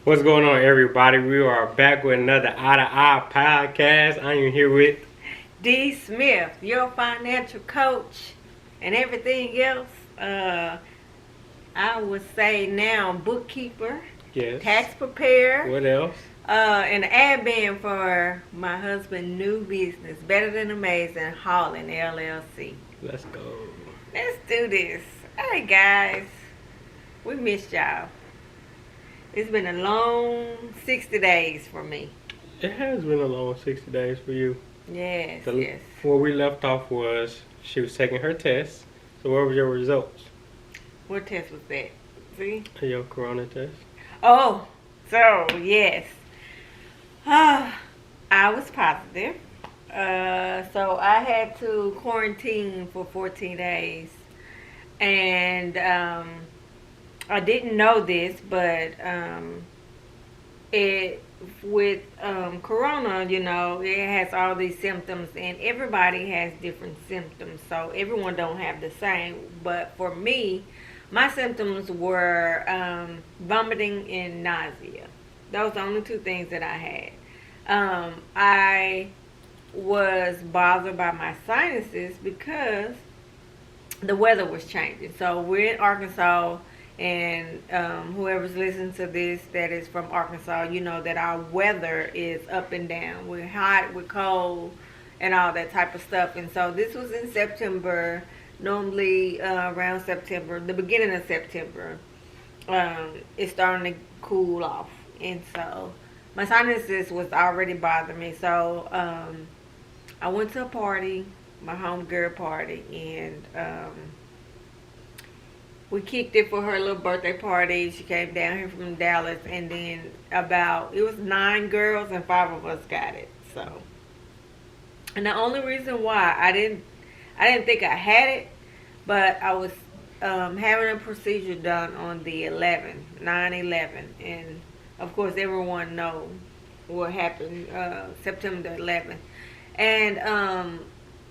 What's going on, everybody? We are back with another Eye to Eye podcast. I am here with D. Smith, your financial coach, and everything else. I would say now bookkeeper, yes. tax preparer, What else? and admin for my husband's new business, Better Than Amazing Hauling LLC. Let's go. Let's do this. Hey guys, we missed y'all. It's been a long 60 days for me. It has been a long 60 days for you. Yes, The- yes. Where we left off was she was taking her test. So what were your results? What test was that? See? Your corona test. Oh, so yes. I was positive. So I had to quarantine for 14 days. And I didn't know this, but it with corona, it has all these symptoms, and everybody has different symptoms. So everyone don't have the same. But for me, my symptoms were vomiting and nausea. Those are the only two things that I had. I was bothered by my sinuses because the weather was changing. So we're in Arkansas, and whoever's listening to this that is from Arkansas, you know that our weather is up and down. We're hot, we're cold, and all that type of stuff. And so this was in September. Normally around September, the beginning of September, it's starting to cool off. And so my sinuses was already bothering me. So I went to a party, my homegirl party, and we kicked it for her little birthday party. She came down here from Dallas, and then it was 9 girls and 5 of us got it. So, and the only reason why I didn't think I had it, but I was having a procedure done on the 11th, 9/11, and of course everyone knows what happened September 11th, and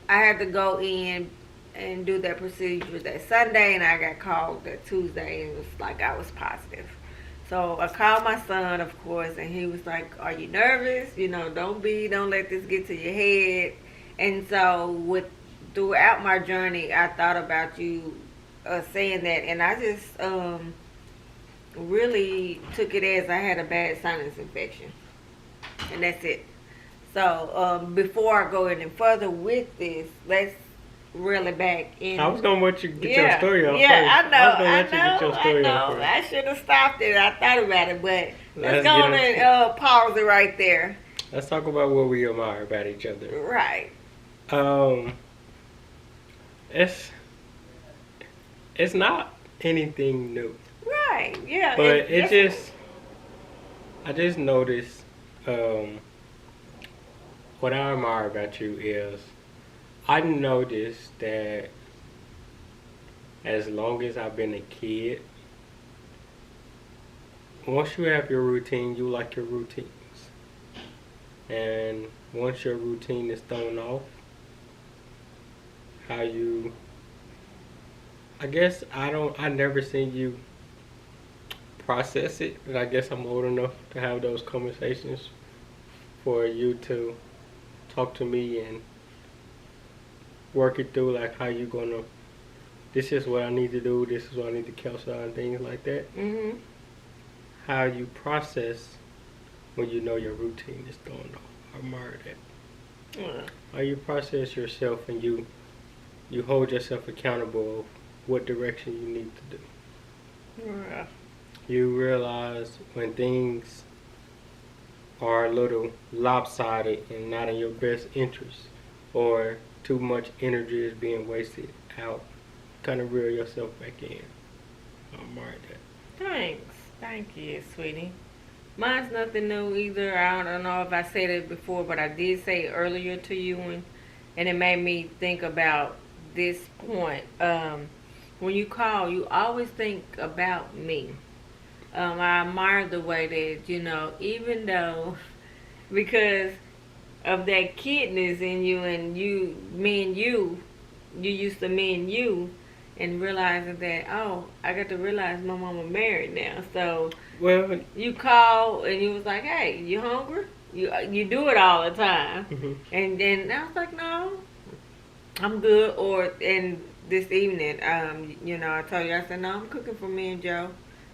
I had to go in and do that procedure that Sunday, and I got called that Tuesday, and it was like I was positive. So I called my son, of course, and he was like, "Are you nervous? Don't let this get to your head." And so throughout my journey, I thought about you saying that, and I just really took it as I had a bad sinus infection, and that's it. So before I go any further with this, let's reel it back in. I was gonna let you get your story off Yeah, first. I know. I was gonna let you get your story I off know. first. I should have stopped it. I thought about it, but let's Let's go get on into and pause it right there. Let's talk about what we admire about each other. Right. It's not anything new. Right. Yeah. But I just noticed, what I admire about you is, I noticed that as long as I've been a kid, once you have your routine, you like your routines. And once your routine is thrown off, I never seen you process it, and I guess I'm old enough to have those conversations for you to talk to me and work it through, like how you gonna, this is what I need to do, this is what I need to counsel and things like that. Mhm. How you process when you know your routine is thrown off. I admire that. Yeah. How you process yourself, and you hold yourself accountable of what direction you need to do. Yeah. You realize when things are a little lopsided and not in your best interest, or too much energy is being wasted out, kind of reel yourself back in. I admire that. Thanks. Thank you, sweetie. Mine's nothing new either. I don't know if I said it before, but I did say it earlier to you, and it made me think about this point. When you call, you always think about me. I admire the way that, even though, because of that kidness in you, and you used to me and you, and realizing that, oh, I got to realize my mama married now. So Well, you call and you was like, hey, you hungry? You do it all the time, mhm, and then I was like, no, I'm good. Or and this evening, I told you I said no, I'm cooking for me and Joe.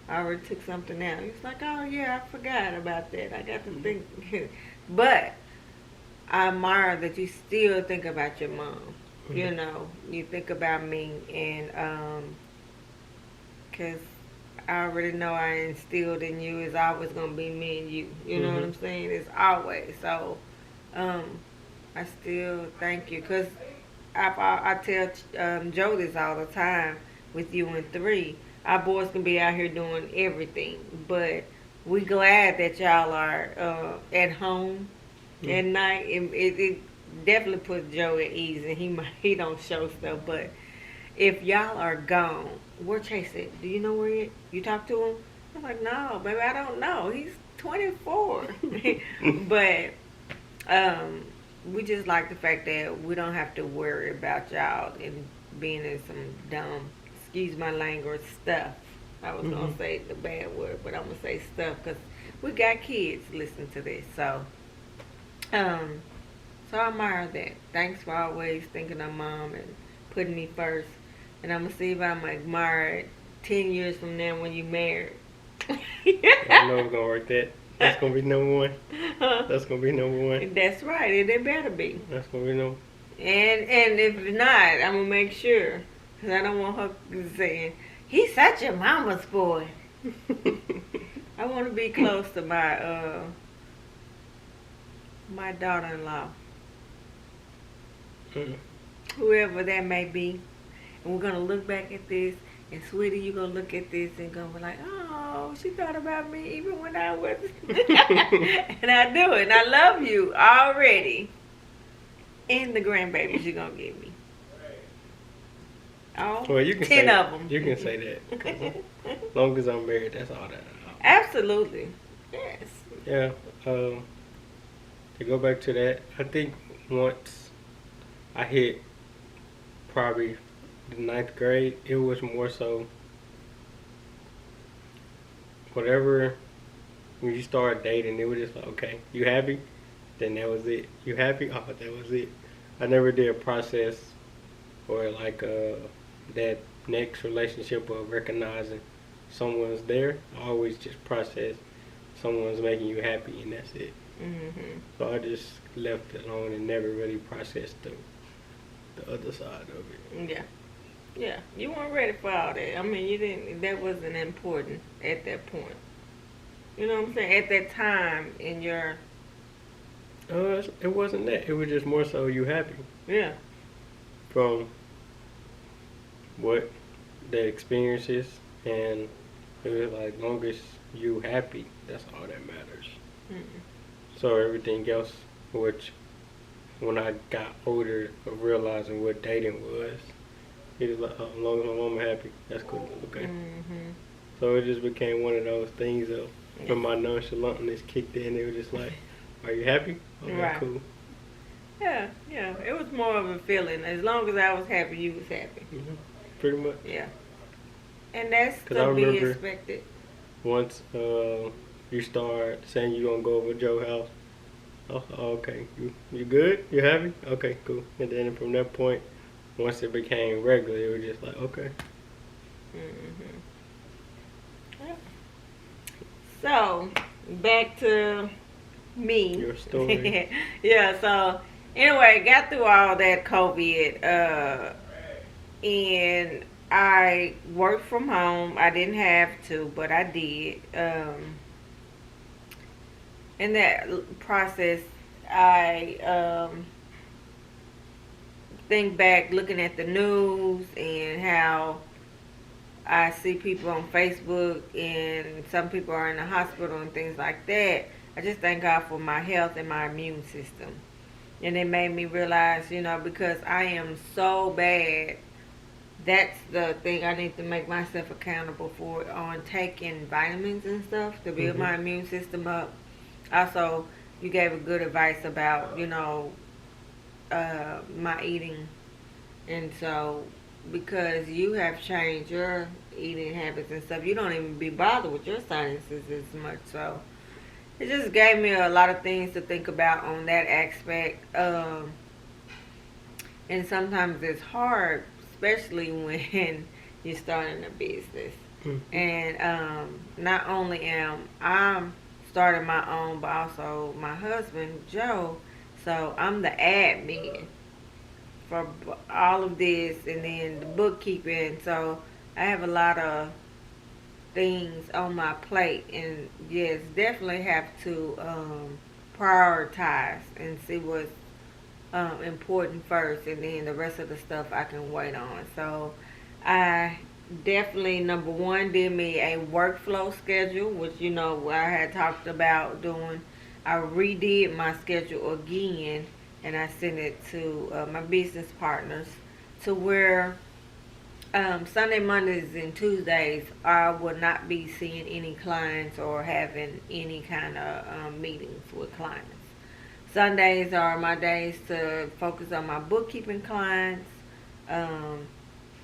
I already took something out. He's like, oh yeah, I forgot about that. I got to mhm, think, but I admire that you still think about your mom. mhm, You think about me, and cause I already know I instilled in you is always gonna be me and you. You know what mhm, I'm saying? It's always so. Um, I still thank you, cause I tell Joe this all the time. With you and three, our boys can be out here doing everything, but we glad that y'all are at home mhm. at night. It definitely puts Joe at ease, and he don't show stuff. But if y'all are gone, where Chase at? Do you know where you talk to him? I'm like, no, baby, I don't know. He's 24, but um, we just like the fact that we don't have to worry about y'all and being in some dumb, excuse my language, stuff. I was gonna Mhm. say the bad word, but I'm gonna say stuff because we got kids listening to this. Um, so I admire that. Thanks for always thinking of mom and putting me first. And I'm gonna see if I'm admire it 10 years from now when you married. I know it's gonna work. That's gonna be number one. That's gonna be number one. That's right. It better be. That's gonna be number. And if not, I'm gonna make sure, cause I don't want her saying he's such a mama's boy. I want to be close to my daughter-in-law, Mm. whoever that may be, and we're gonna look back at this. And sweetie, you're gonna look at this and gonna be like, oh, she thought about me even when I was and I do it. And I love you already. And the grandbabies you're gonna give me. All Well, you can 10 say of them. you can say that. 'Cause as long as I'm married, that's all that. Absolutely. Yes. Yeah. To go back to that, I think once I hit probably the ninth grade, it was more so whatever. When you start dating, it was just like, okay, you happy? Then that was it. You happy? Oh, that was it. I never did a process or like that next relationship of recognizing someone's there. I always just process someone's making you happy and that's it. Mhm. So I just left it alone and never really processed the other side of it. Yeah. Yeah. You weren't ready for all that. I mean, you didn't. That wasn't important at that point. You know what I'm saying? At that time in your It wasn't that. It was just more so you happy yeah. from what the experience is, and it was like long as you happy, that's all that matters. Mm. So everything else, which when I got older of realizing what dating was, it was like, as long as my mama happy, that's cool, okay. Mhm. So it just became one of those things of Yeah. when my nonchalantness kicked in, it was just like, are you happy? Okay, Right. cool. Yeah. Yeah. It was more of a feeling. As long as I was happy, you was happy. Hmm. Pretty much. Yeah. And that's 'Cause I to be remember expected. once you start saying you're gonna go over to Joe's house, okay, you good? You happy? Okay, cool. And then from that point, once it became regular, it was just like, okay. Mhm. Yeah. So back to me. Your story. Yeah. So anyway, got through all that COVID, and I worked from home. I didn't have to, but I did. In that process, I think back looking at the news and how I see people on Facebook and some people are in the hospital and things like that. I just thank God for my health and my immune system. And it made me realize, because I am so bad, that's the thing I need to make myself accountable for on taking vitamins and stuff to build Hmm. my immune system up. Also, you gave a good advice about, my eating. And so because you have changed your eating habits and stuff. You don't even be bothered with your sinuses as much. So it just gave me a lot of things to think about on that aspect. And sometimes it's hard, especially when you're starting a business. Mm-hmm. And not only am I starting my own, but also my husband Joe. So I'm the admin for all of this, and then the bookkeeping. So I have a lot of things on my plate, and yes, definitely have to prioritize and see what's important first, and then the rest of the stuff I can wait on. So I definitely, number one, did me a workflow schedule, which I had talked about doing. I redid my schedule again, and I sent it to my business partners, to where Sunday, Mondays, and Tuesdays I will not be seeing any clients or having any kind of meetings with clients. Sundays are my days to focus on my bookkeeping clients. Um,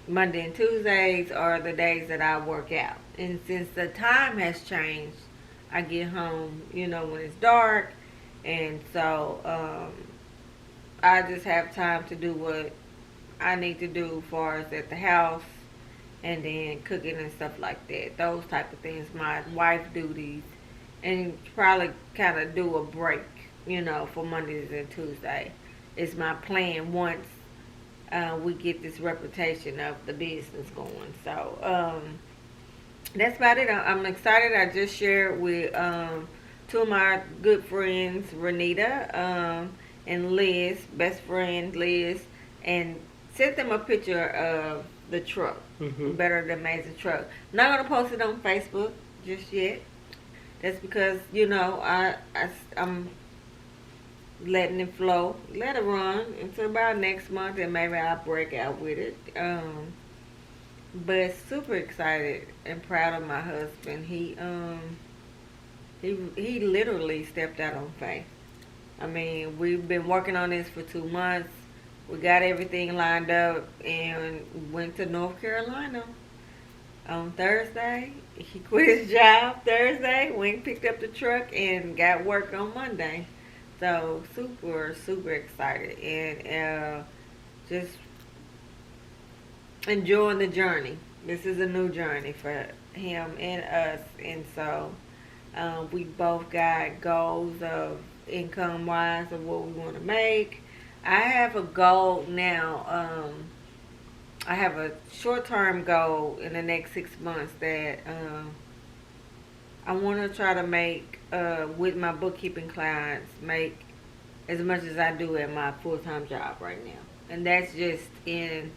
Monday and Tuesdays are the days that I work out. And since the time has changed, I get home, when it's dark. And so I just have time to do what I need to do as far as at the house, and then cooking and stuff like that. Those type of things, my wife duties, and probably kind of do a break, for Mondays and Tuesday. It's my plan once we get this reputation of the business going. So that's about it. I'm excited. I just shared with two of my good friends, Renita and Liz, best friend Liz, and sent them a picture of the truck, Mm-hmm. Better Than Amazing truck. I'm not gonna post it on Facebook just yet. That's because I'm letting it flow, let it run until about next month, and maybe I'll break out with it. But super excited and proud of my husband. He literally stepped out on faith. I mean, we've been working on this for 2 months. We got everything lined up and went to North Carolina on Thursday. He quit his job Thursday, went and picked up the truck, and got work on Monday. So super, super excited, and just enjoying the journey. This is a new journey for him and us, and so we both got goals of income wise of what we want to make. I have a goal now. I have a short term goal in the next 6 months that I want to try to make with my bookkeeping clients, make as much as I do at my full time job right now, and that's just in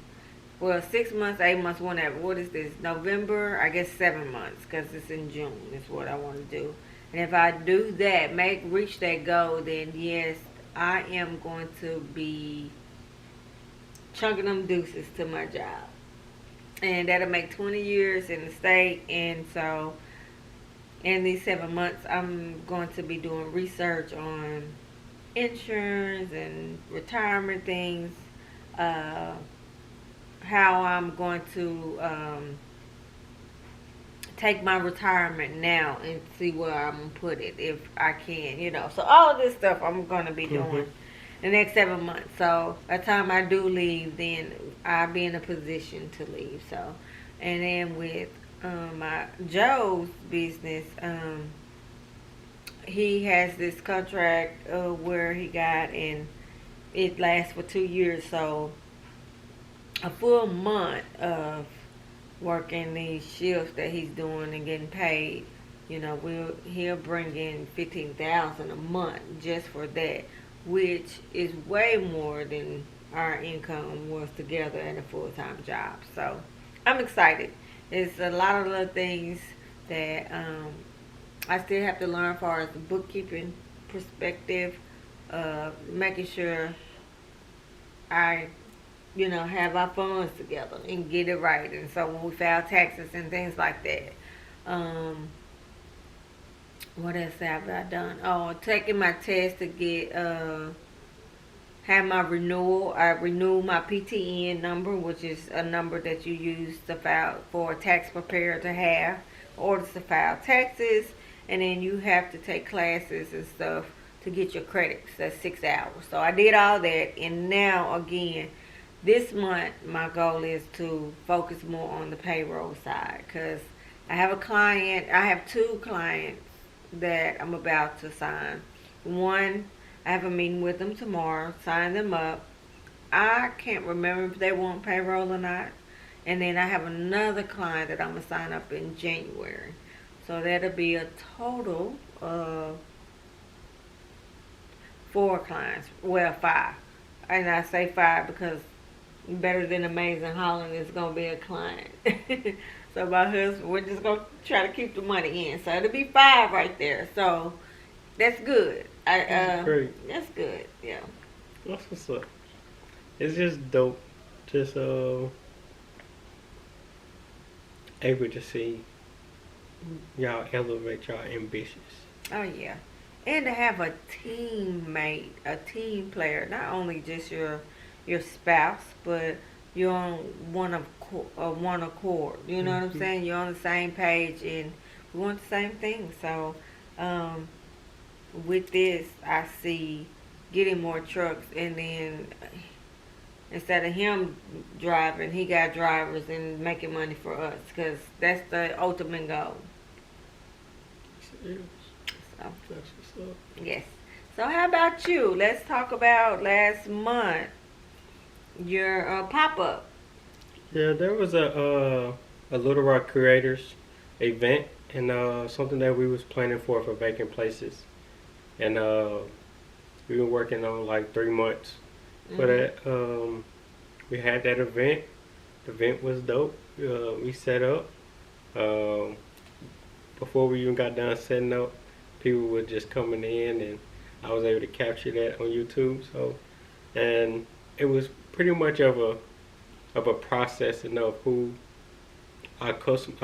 6 months, 8 months, whatever. What is this? November? I guess 7 months, because it's in June. Is what I want to do. And if I do that, reach that goal, then yes, I am going to be chunking them deuces to my job, and that'll make 20 years in the state. And so, in these 7 months, I'm going to be doing research on insurance and retirement things. How I'm going to take my retirement now and see where I'm gonna put it if I can. So all of this stuff I'm gonna be Mm-hmm. doing the next 7 months. So by the time I do leave, then I'll be in a position to leave. So, and then with my Joe's business, he has this contract where he got, and it lasts for 2 years. So a full month of working these shifts that he's doing and getting paid, he'll bring in 15,000 a month just for that, which is way more than our income was together at a full time job. So I'm excited. It's a lot of little things that I still have to learn as far as the bookkeeping perspective, making sure I have our funds together and get it right. And so when we file taxes and things like that, what else have I done? Oh, taking my test to get have my renewal. I renew my PTN number, which is a number that you use to file for a tax preparer to have, orders to file taxes, and then you have to take classes and stuff to get your credits. That's 6 hours. So I did all that, and now again, this month my goal is to focus more on the payroll side because I have a client. I have two clients that I'm about to sign. One, I have a meeting with them tomorrow, sign them up. I can't remember if they want payroll or not. And then I have another client that I'm going to sign up in January. So that'll be a total of 4 clients. Well, 5. And I say 5 because Better Than Amazing Holland is going to be a client. So my husband, we're just going to try to keep the money in. So it'll be 5 right there. So that's good. That's great. That's good. Yeah. That's what's up. It's just dope. Just able to see y'all elevate y'all ambitions. Oh yeah. And to have a teammate, a team player, not only just your spouse, but you're on one accord. You know what I'm saying? You're on the same page and we want the same thing. So with this, I see getting more trucks, and then instead of him driving, he got drivers and making money for us, because that's the ultimate goal. Yes. So, That's what's up. yes. So how about you? Let's talk about last month, your pop-up. Yeah, there was a Little Rock Creators event and something that we was planning for vacant places, and we were working on like 3 months for that. We had that event. The event was dope. We set up. Before we even got done setting up, people were just coming in, and I was able to capture that on YouTube. So, and it was pretty much of a processing of who our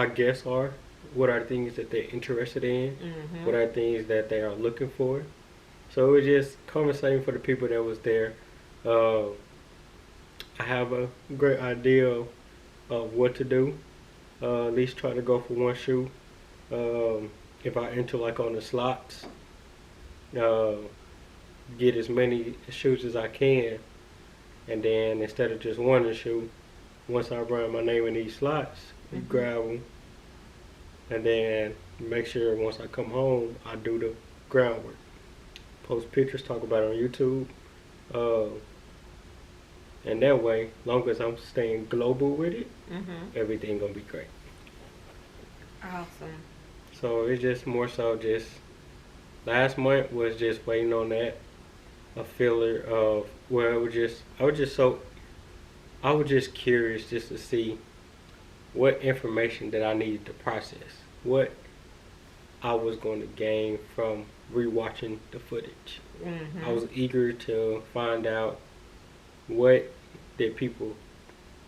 guests are, what are things that they're interested in, what are things that they are looking for. So it was just conversating for the people that was there. I have a great idea of what to do. At least try to go for one shoe. If I enter like on the slots, get as many shoes as I can, and then instead of just one shoe, once I run my name in these slots, you grab them, and then make sure once I come home, I do the groundwork. Post pictures, talk about it on YouTube, and that way, long as I'm staying global with it, everything gonna be great. Awesome. So it's just more so just last month was just waiting on that, a filler of where I was just curious just to see what information that I needed to process, what I was going to gain from rewatching the footage. I was eager to find out what did people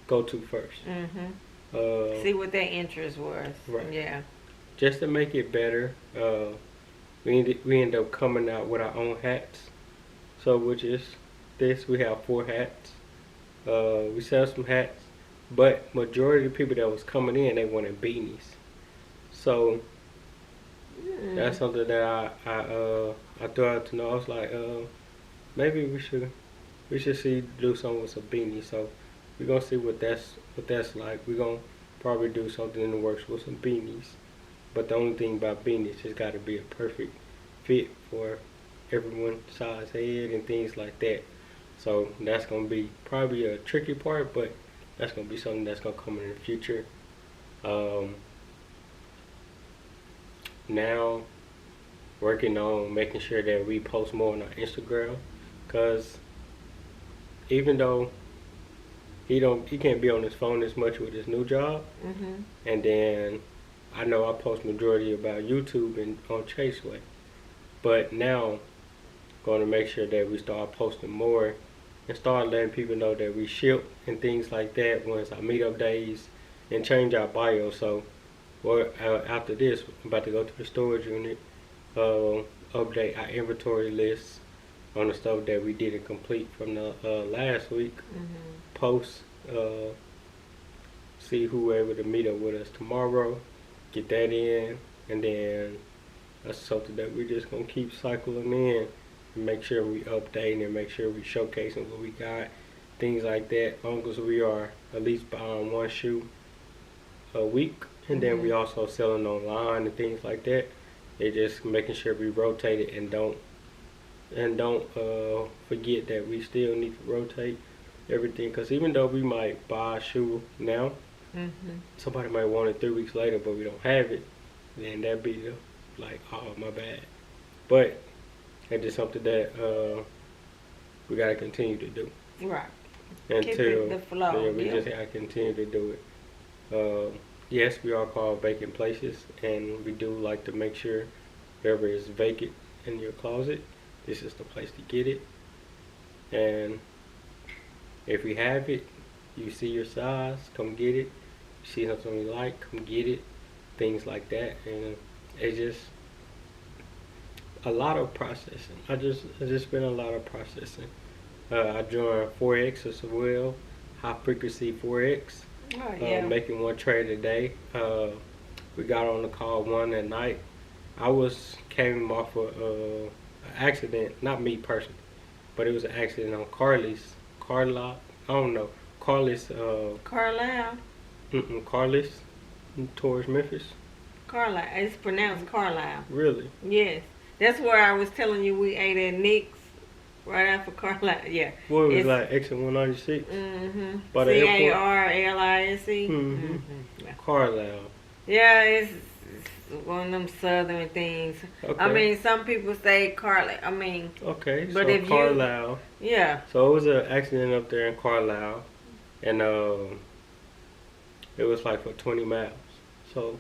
go to first. See what their interest was. Right. Yeah. Just to make it better, we end up coming out with our own hats. So which is this, we have 4 hats. We sell some hats, but majority of the people that was coming in, they wanted beanies. So that's something that I threw out to know. I was like, maybe we should do something with some beanies. So we're gonna see what that's like. We're gonna probably do something in the works with some beanies. But the only thing about beanies, it's got to be a perfect fit for everyone's size head and things like that. So that's gonna be probably a tricky part, but that's gonna be something that's gonna come in the future. Now working on making sure that we post more on our Instagram, cause even though he can't be on his phone as much with his new job, and then I know I post majority about YouTube and on Chaseway, but now going to make sure that we start posting more and start letting people know that we ship and things like that once our meetup days, and change our bio. So after this, I'm about to go to the storage unit, update our inventory list, on the stuff that we didn't complete from the last week. Post, see who able to meet up with us tomorrow, get that in, and then that's something that we're just gonna keep cycling in and make sure we updating and make sure we showcasing what we got, things like that. As long as we are at least buying one shoe a week, and then we also selling online and things like that. It's just making sure we rotate it and don't forget that we still need to rotate everything. Because even though we might buy a shoe now, somebody might want it 3 weeks later, but we don't have it. Then that'd be like, oh, my bad. But it's just something that we gotta continue to do. Right. Until the flow. Yeah, we just gotta continue to do it. Yes, we are called vacant places, and we do like to make sure wherever is vacant in your closet, this is the place to get it. And if we have it, you see your size, come get it. You see something you like, come get it. Things like that, and it's just a lot of processing. It's just been a lot of processing. I joined 4X as well, high frequency 4X. Oh, yeah. Making one trade a day. We got on the call one at night. I came off of an accident, not me personally, but it was an accident on Carlisle. Carlisle, towards Memphis. Carlisle. It's pronounced Carlisle. Really? Yes. That's where I was telling you we ate at Nick's right after Carlisle. Yeah. What was like exit 196? By the Carlisle. Yeah. Carlisle. Yeah, it's one of them southern things. Okay. I mean, some people say Carlisle. I mean. Okay. But so if Carlisle. Yeah. So it was an accident up there in Carlisle, and it was like for 20 miles. So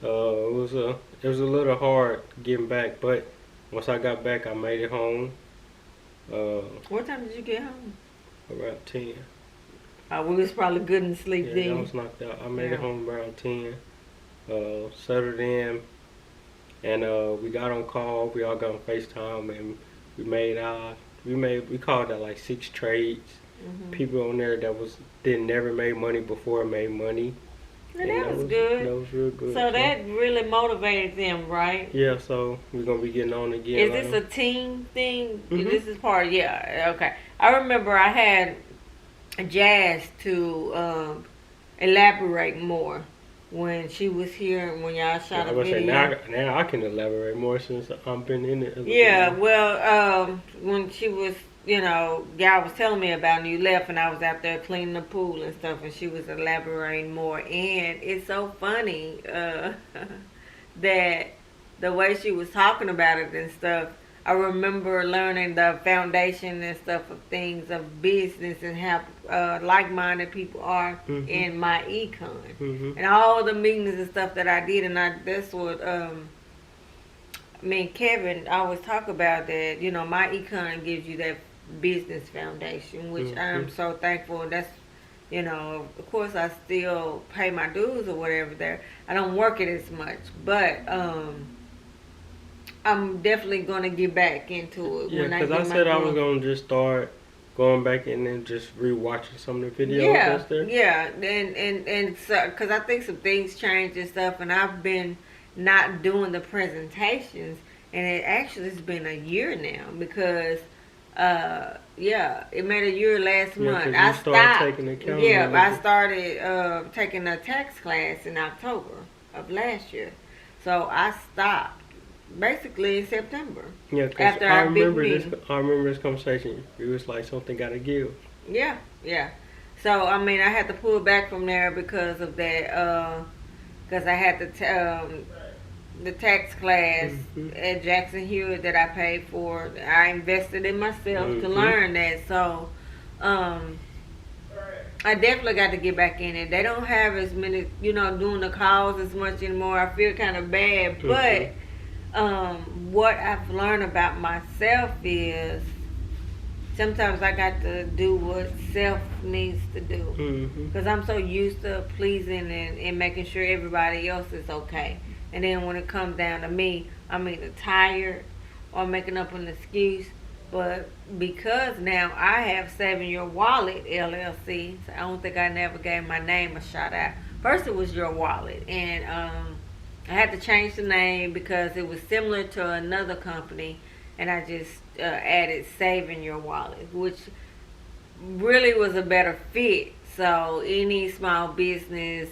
it was a little hard getting back, but once I got back, I made it home. What time did you get home? Around 10. We was probably good in sleep then. I was knocked out. I made it home around 10. Settled in, and we got on call. We all got on FaceTime, and we called that like 6 trades. People on there that never made money before made money. And that was good. That was real good. So that really motivated them, right? Yeah, so we're going to be getting on again. Is this a team thing? This is part, okay. I remember I had Jazz to elaborate more when she was here, when y'all shot a video. Now I can elaborate more since I've been in it. Yeah, well, when she was, y'all was telling me about it, and you left, and I was out there cleaning the pool and stuff, and she was elaborating more. And it's so funny that the way she was talking about it and stuff, I remember learning the foundation and stuff of things of business and how like-minded people are in my econ. And all the meetings and stuff that I did, and that's what me and Kevin always talk about, that, my econ gives you that business foundation, which I'm so thankful. And that's, of course I still pay my dues or whatever there. I don't work it as much, but I'm definitely going to get back into it. Yeah, because I said I was going to just start going back in and just rewatching some of the videos that's there. Yeah, and so, because I think some things changed and stuff, and I've been not doing the presentations, and it actually has been a year now, because it made a year last month. I stopped taking accounting. Yeah, I started taking a tax class in October of last year, so I stopped basically in September. Yeah, because I remember this conversation. It was like something got to give. Yeah. So I mean, I had to pull back from there because of that. Because I had the tax class at Jackson Hewitt that I paid for. I invested in myself to learn that. So I definitely got to get back in it. They don't have as many, doing the calls as much anymore. I feel kind of bad, but. What I've learned about myself is sometimes I got to do what self needs to do, because I'm so used to pleasing and making sure everybody else is okay. And then when it comes down to me, I'm either tired or making up an excuse But because now I have Saving Your Wallet LLC, so I don't think I never gave my name a shout out. First, it was Your Wallet, and I had to change the name because it was similar to another company, and I just added Saving Your Wallet, which really was a better fit. So any small business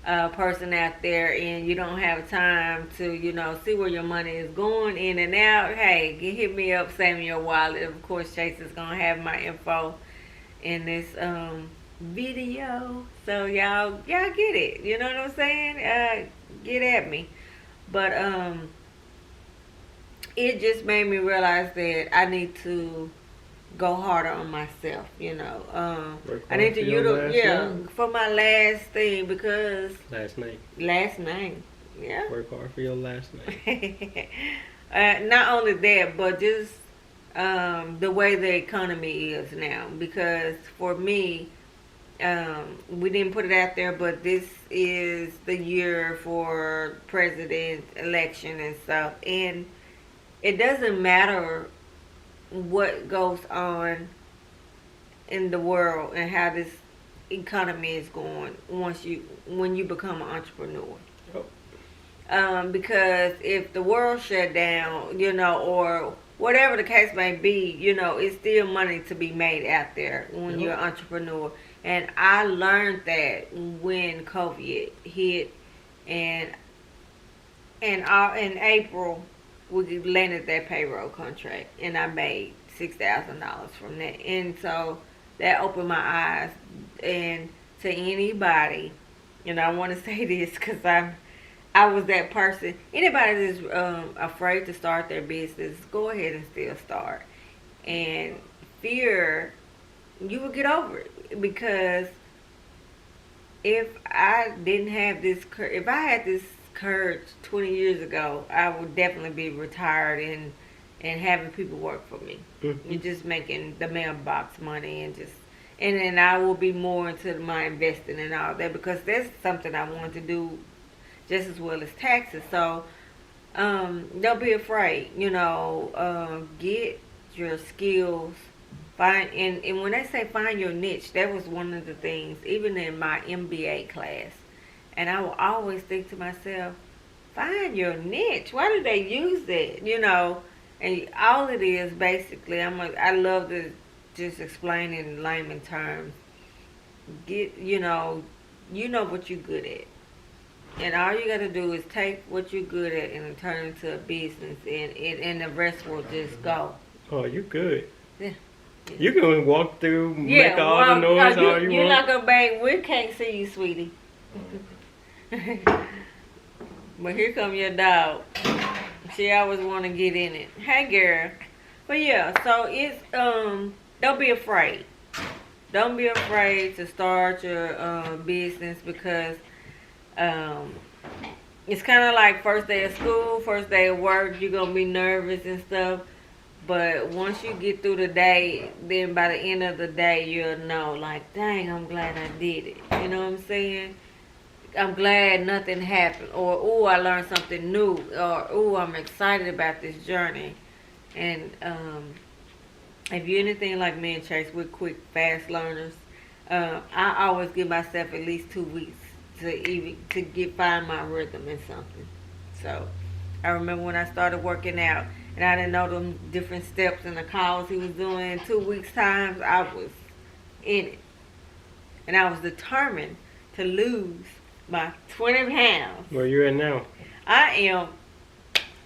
person out there and you don't have time to, see where your money is going in and out, hey, hit me up, Saving Your Wallet. Of course, Chase is going to have my info in this video. So y'all get it. You know what I'm saying? Get at me. But it just made me realize that I need to go harder on myself, I need to for my last thing because last name. Yeah. Work hard for your last name. Not only that, but just the way the economy is now. Because for me, we didn't put it out there, but this is the year for president election and stuff, and it doesn't matter what goes on in the world and how this economy is going when you become an entrepreneur. Because if the world shut down, or whatever the case may be, it's still money to be made out there when you're an entrepreneur. And I learned that when COVID hit, and in April we landed that payroll contract, and I made $6,000 from that. And so that opened my eyes. And to anybody, I want to say this because I was that person. Anybody that's afraid to start their business, go ahead and still start. And fear, you will get over it. Because if I had this courage 20 years ago, I would definitely be retired and having people work for me. Mm-hmm. You're just making the mailbox money and then I will be more into my investing and all that, because that's something I want to do just as well as taxes. So don't be afraid. Get your skills. Find and when they say find your niche, that was one of the things, even in my MBA class. And I will always think to myself, find your niche. Why do they use that? And all it is basically, I love to just explain in layman terms. You know what you're good at. And all you got to do is take what you're good at and turn it into a business, and the rest will just go. Oh, you good. Yeah. You can walk through, make all the noise all you want. You're not going to bang. We can't see you, sweetie. But here come your dog. She always want to get in it. Hey, girl. But yeah, so it's don't be afraid. Don't be afraid to start your business, because it's kind of like first day of school, first day of work. You're gonna be nervous and stuff. But once you get through the day, then by the end of the day, you'll know, like, dang, I'm glad I did it. You know what I'm saying? I'm glad nothing happened. Or, ooh, I learned something new. Or, ooh, I'm excited about this journey. And if you're anything like me and Chase, we're quick, fast learners. I always give myself at least 2 weeks to find my rhythm in something. So I remember when I started working out, and I didn't know them different steps and the calls he was doing. In 2 weeks' time, I was in it. And I was determined to lose my 20 pounds. Where you at now? I am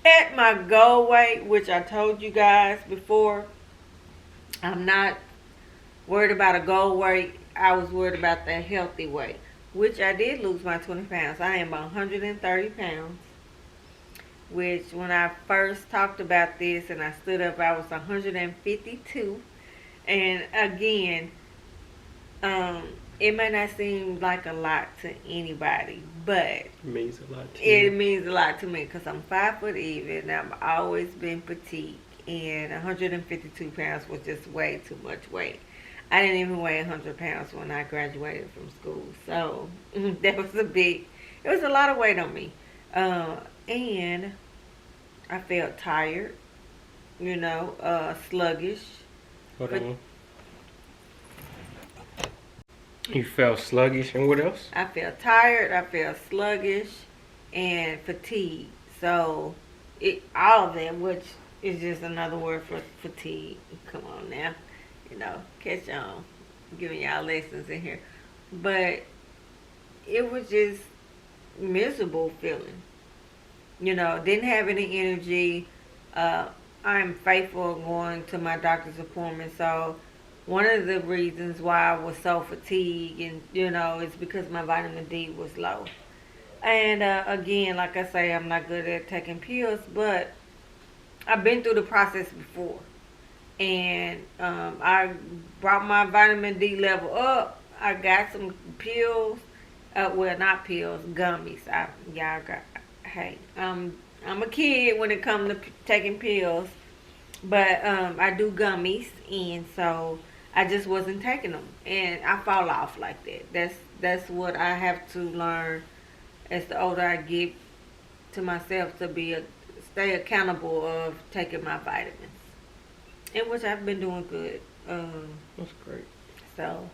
at my goal weight, which I told you guys before. I'm not worried about a goal weight. I was worried about the healthy weight, which I did lose my 20 pounds. I am 130 pounds. Which when I first talked about this and I stood up, I was 152. And again, it may not seem like a lot to anybody, but It means a lot to it you. means a lot to me, because I'm 5 foot even. I've always been petite, and 152 pounds was just way too much weight. I didn't even weigh 100 pounds when I graduated from school, so that was it was a lot of weight on me. And I felt tired. sluggish. Hold But on. You felt sluggish, and what else? I felt tired. I felt sluggish and fatigued. So all of that, which is just another word for fatigue. Come on now, catch on. Giving y'all lessons in here, but it was just miserable feeling. Didn't have any energy. Uh, I'm faithful going to my doctor's appointment, so one of the reasons why I was so fatigued, and is because my vitamin D was low. And again, like I say, I'm not good at taking pills, but I've been through the process before, and I brought my vitamin D level up. I got some pills. Well, not pills, gummies. Y'all got. Hey, I'm a kid when it comes to taking pills, but I do gummies, and so I just wasn't taking them, and I fall off like that. That's what I have to learn as the older I get to myself to stay accountable of taking my vitamins, in which I've been doing good. That's great. So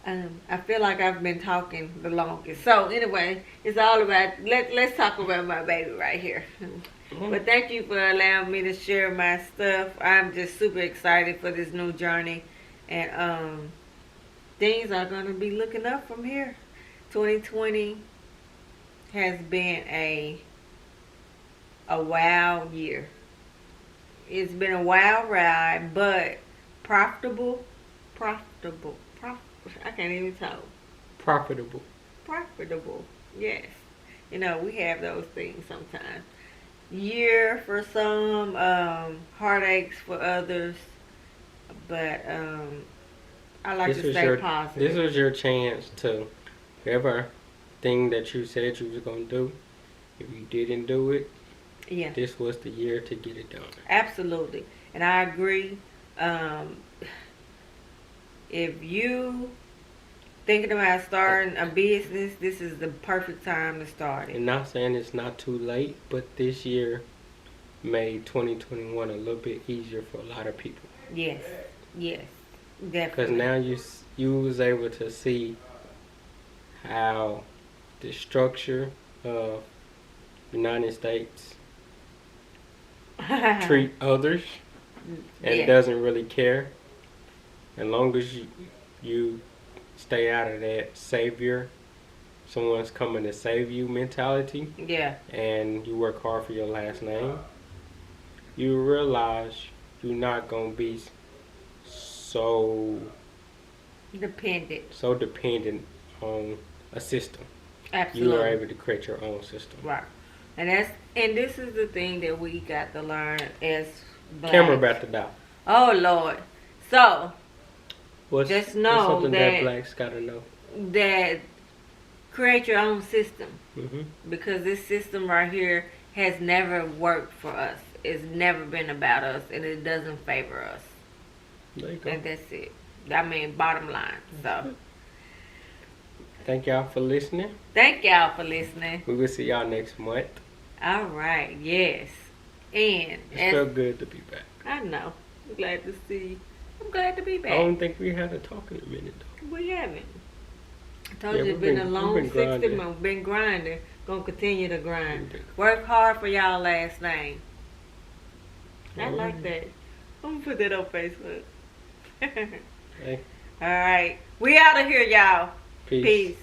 I feel like I've been talking the longest. So anyway, it's all about let's talk about my baby right here. But thank you for allowing me to share my stuff. I'm just super excited for this new journey, and things are gonna be looking up from here. 2020 has been a wild year. It's been a wild ride, but profitable. I can't even talk. Profitable. Profitable, yes. We have those things sometimes. Year for some, heartaches for others, but I like to stay positive. This was your chance to, whatever thing that you said you was gonna do, if you didn't do it, Yeah, this was the year to get it done. absolutely, and I agree. If you thinking about starting a business, this is the perfect time to start it. And not saying it's not too late, but this year made 2021 a little bit easier for a lot of people. Yes, yes, Because definitely. now you was able to see how the structure of United States treat others and Yeah, doesn't really care. As long as you stay out of that savior, someone's coming to save you mentality, yeah, and you work hard for your last name, you realize you're not gonna be so dependent on a system. You are absolutely. able to create your own system. Right. And this is the thing that we got to learn as Camera blacks. about to die. Oh Lord. So What's just know something that that blacks gotta know? that create your own system, Hmm. because this system right here has never worked for us. It's never been about us, and it doesn't favor us. There you go. And that's it. I mean, bottom line. So Thank y'all for listening. thank y'all for listening. We will see y'all next month. All right. Yes. And It felt good to be back. I know. I'm glad to see. I'm glad to be I back. don't think we had a talk in a minute though. We haven't. I told Yeah, you it's we've been a been long 60 grinding. months. Been grinding. Gonna continue to grind. We've been- Work hard for y'all last name. I like Alright. that. I'm gonna put that on Facebook. Hey, All right. We out of here, y'all. peace. Peace.